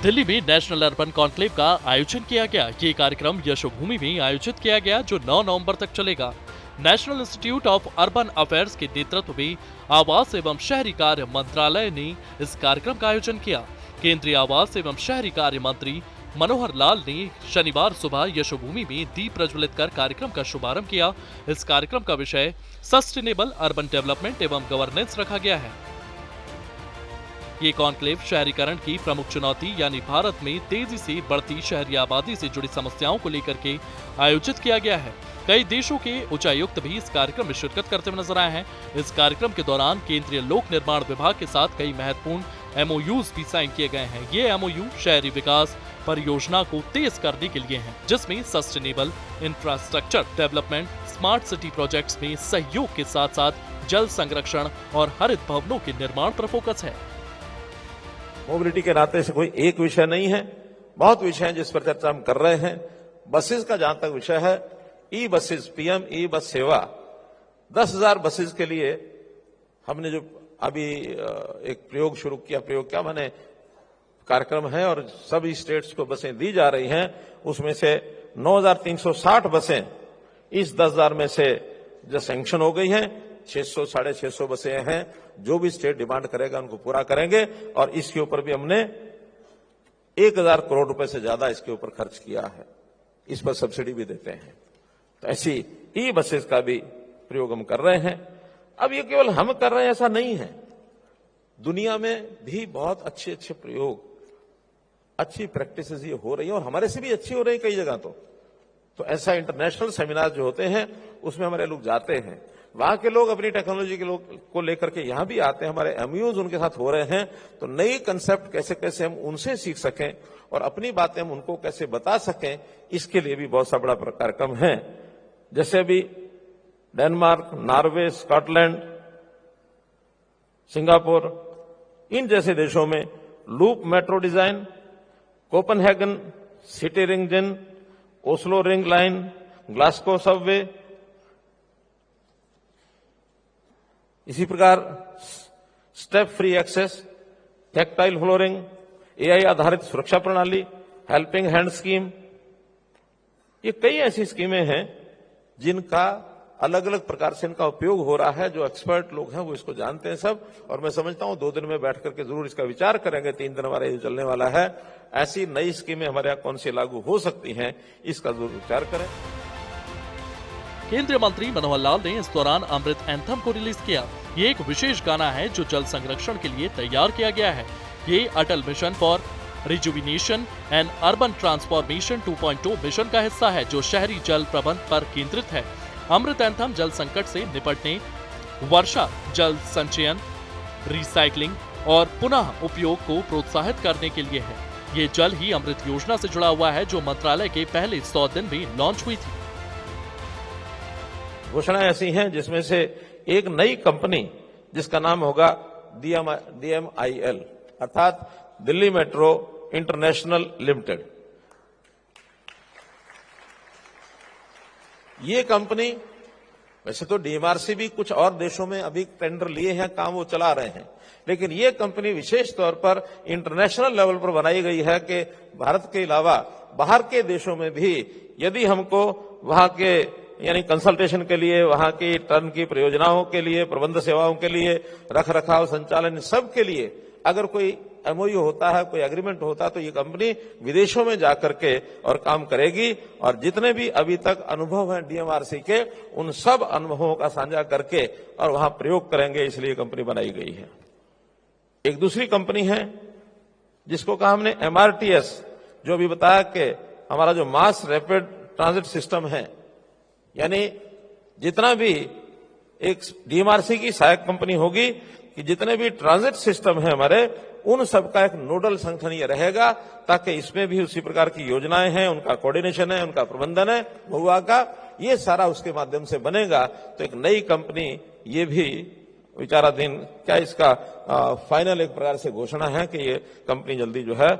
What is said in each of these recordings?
दिल्ली में national urban conclave का आयोजन किया गया। ये कार्यक्रम यशोभूमि में आयोजित किया गया जो 9 नवंबर तक चलेगा। National institute of urban affairs के नेतृत्व में आवास एवं शहरी कार्य मंत्रालय ने इस कार्यक्रम का आयोजन किया। केंद्रीय आवास एवं शहरी कार्य मंत्री मनोहर लाल ने शनिवार सुबह यशोभूमि में दीप प्रज्वलित कर कार्यक्रम का शुभारंभ किया। इस कार्यक्रम का विषय सस्टेनेबल अर्बन डेवलपमेंट एवं गवर्नेंस रखा गया है। ये कॉन्क्लेव शहरीकरण की प्रमुख चुनौती यानी भारत में तेजी से बढ़ती शहरी आबादी से जुड़ी समस्याओं को लेकर के आयोजित किया गया है। कई देशों के उच्चायुक्त भी इस कार्यक्रम में शिरकत करते हुए नजर आए हैं। इस कार्यक्रम के दौरान केंद्रीय लोक निर्माण विभाग के साथ कई महत्वपूर्ण MOUs भी साइन किए गए हैं। ये MOU शहरी विकास परियोजना को तेज करने के लिए हैं, जिसमें sustainable infrastructure development, smart city projects में सहयोग के साथ साथ जल संरक्षण और हरित भवनों के निर्माण पर फोकस है। मोबिलिटी के नाते से कोई एक विषय नहीं है, बहुत विषय हैं जिस पर चर्चा हम कर रहे हैं। बसेस का जहां तक विषय है, ई बसेस, PM ई बस सेवा 10,000 बसेस के लिए हमने जो अभी एक प्रयोग शुरू किया, प्रयोग क्या माने कार्यक्रम है और सभी स्टेट्स को बसें दी जा रही हैं। उसमें से 9,360 बसें इस 10,000 में से जो सैंक्शन हो गई हैं। 600 साढ़े 600 बसें हैं, जो भी स्टेट डिमांड करेगा उनको पूरा करेंगे। और इसके ऊपर भी हमने 1,000 करोड़ रुपए से ज्यादा इसके ऊपर खर्च किया है। इस पर सब्सिडी भी देते हैं। तो ऐसी ई बसेस का भी प्रयोग हम कर रहे हैं। अब ये केवल हम कर रहे हैं ऐसा नहीं है, दुनिया में भी बहुत अच्छे अच्छे प्रयोग, अच्छी प्रैक्टिसेस ये हो रही है और हमारे से भी अच्छी हो रही है कई जगह। तो ऐसा इंटरनेशनल सेमिनार जो होते हैं उसमें हमारे लोग जाते हैं, वहां के लोग अपनी टेक्नोलॉजी के लोग को लेकर के यहां भी आते हैं। हमारे MOUs उनके साथ हो रहे हैं। तो नई कंसेप्ट कैसे कैसे हम उनसे सीख सकें और अपनी बातें हम उनको कैसे बता सकें, इसके लिए भी बहुत सा बड़ा कार्यक्रम है। जैसे अभी डेनमार्क, नॉर्वे, स्कॉटलैंड, सिंगापुर, इन जैसे देशों में loop metro design, Copenhagen city ring जिन, Oslo ring line, Glasgow subway, इसी प्रकार step free access, tactile flooring, AI आधारित सुरक्षा प्रणाली, हेल्पिंग हैंड स्कीम, ये कई ऐसी स्कीमें हैं जिनका अलग अलग प्रकार से इनका उपयोग हो रहा है। जो एक्सपर्ट लोग हैं वो इसको जानते हैं सब। और मैं समझता हूं 2 दिन में बैठ करके जरूर इसका विचार करेंगे। 3 दिन हमारा ये चलने वाला है। ऐसी नई स्कीमें हमारे यहाँ कौन सी लागू हो सकती हैं, इसका जरूर विचार करें। केंद्रीय मंत्री मनोहर लाल ने इस दौरान अमृत एंथम को रिलीज किया। ये एक विशेष गाना है जो जल संरक्षण के लिए तैयार किया गया है। ये Atal mission for rejuvenation and urban transformation 2.0 mission का हिस्सा है जो शहरी जल प्रबंध पर केंद्रित है। अमृत एंथम जल संकट से निपटने, वर्षा जल संचयन, रिसाइकलिंग और पुनः उपयोग को प्रोत्साहित करने के लिए है। ये जल ही अमृत योजना से जुड़ा हुआ है जो मंत्रालय के पहले 100 दिन में लॉन्च हुई थी। घोषणाएं ऐसी हैं जिसमें से एक नई कंपनी जिसका नाम होगा DMIL अर्थात दिल्ली मेट्रो इंटरनेशनल लिमिटेड। ये कंपनी, वैसे तो DMRC भी कुछ और देशों में अभी टेंडर लिए हैं, काम वो चला रहे हैं, लेकिन ये कंपनी विशेष तौर पर इंटरनेशनल लेवल पर बनाई गई है कि भारत के अलावा बाहर के देशों में भी यदि हमको वहां के यानी कंसल्टेशन के लिए, वहां की टर्न की परियोजनाओं के लिए, प्रबंध सेवाओं के लिए, रख रखाव, संचालन, सब के लिए अगर कोई MOU होता है, कोई एग्रीमेंट होता है, तो ये कंपनी विदेशों में जाकर के और काम करेगी। और जितने भी अभी तक अनुभव हैं DMRC के, उन सब अनुभवों का साझा करके और वहां प्रयोग करेंगे, इसलिए कंपनी बनाई गई है। एक दूसरी कंपनी है जिसको कहा हमने MRTS, जो अभी बताया कि हमारा जो मास रैपिड ट्रांजिट सिस्टम है, यानी जितना भी एक DMRC की सहायक कंपनी होगी कि जितने भी ट्रांजिट सिस्टम है हमारे, उन सबका एक नोडल संगठन ये रहेगा, ताकि इसमें भी उसी प्रकार की योजनाएं हैं, उनका कोऑर्डिनेशन है, उनका प्रबंधन है, बहुआ का, ये सारा उसके माध्यम से बनेगा। तो एक नई कंपनी, ये भी विचाराधीन, क्या इसका फाइनल एक प्रकार से घोषणा है कि ये कंपनी जल्दी जो है,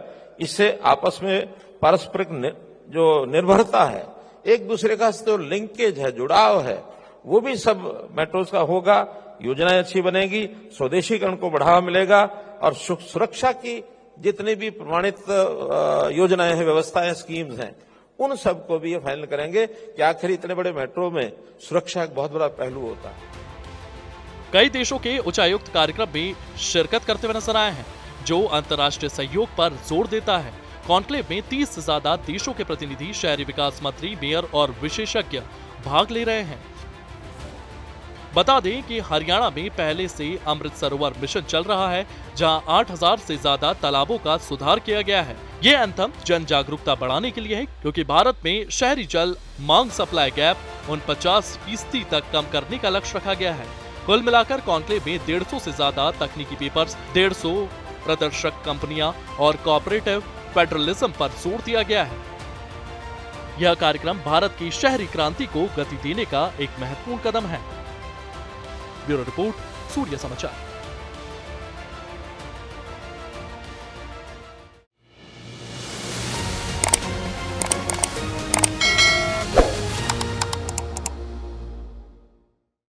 इससे आपस में पारस्परिक जो निर्भरता है, एक दूसरे का जो लिंकेज है, जुड़ाव है, वो भी सब मेट्रोज का होगा। योजनाएं अच्छी बनेगी, स्वदेशीकरण को बढ़ावा मिलेगा और सुरक्षा की जितनी भी प्रमाणित योजनाएं हैं, व्यवस्थाएं, स्कीम्स हैं, उन सबको भी ये फाइनल करेंगे कि आखिर इतने बड़े मेट्रो में सुरक्षा एक बहुत बड़ा पहलू होता है। कई देशों के उच्चायुक्त कार्यक्रम में शिरकत करते हुए नजर आए हैं, जो अंतर्राष्ट्रीय सहयोग पर जोर देता है। कॉन्क्लेव में 30 से ज्यादा देशों के प्रतिनिधि, शहरी विकास मंत्री, मेयर और विशेषज्ञ भाग ले रहे हैं। बता दें कि हरियाणा में पहले से अमृत सरोवर मिशन चल रहा है, जहां 8000 से ज्यादा तालाबों का सुधार किया गया है। ये एंथम जन जागरूकता बढ़ाने के लिए है, क्योंकि भारत में शहरी जल मांग सप्लाई गैप 49% तक कम करने का लक्ष्य रखा गया है। कुल मिलाकर कॉन्क्लेव में 150 से ज्यादा तकनीकी पेपर्स, 150 प्रदर्शक कंपनियां और कोऑपरेटिव फेडरलिज्म पर जोर दिया गया है। यह कार्यक्रम भारत की शहरी क्रांति को गति देने का एक महत्वपूर्ण कदम है। ब्यूरो रिपोर्ट, सूर्य समाचार।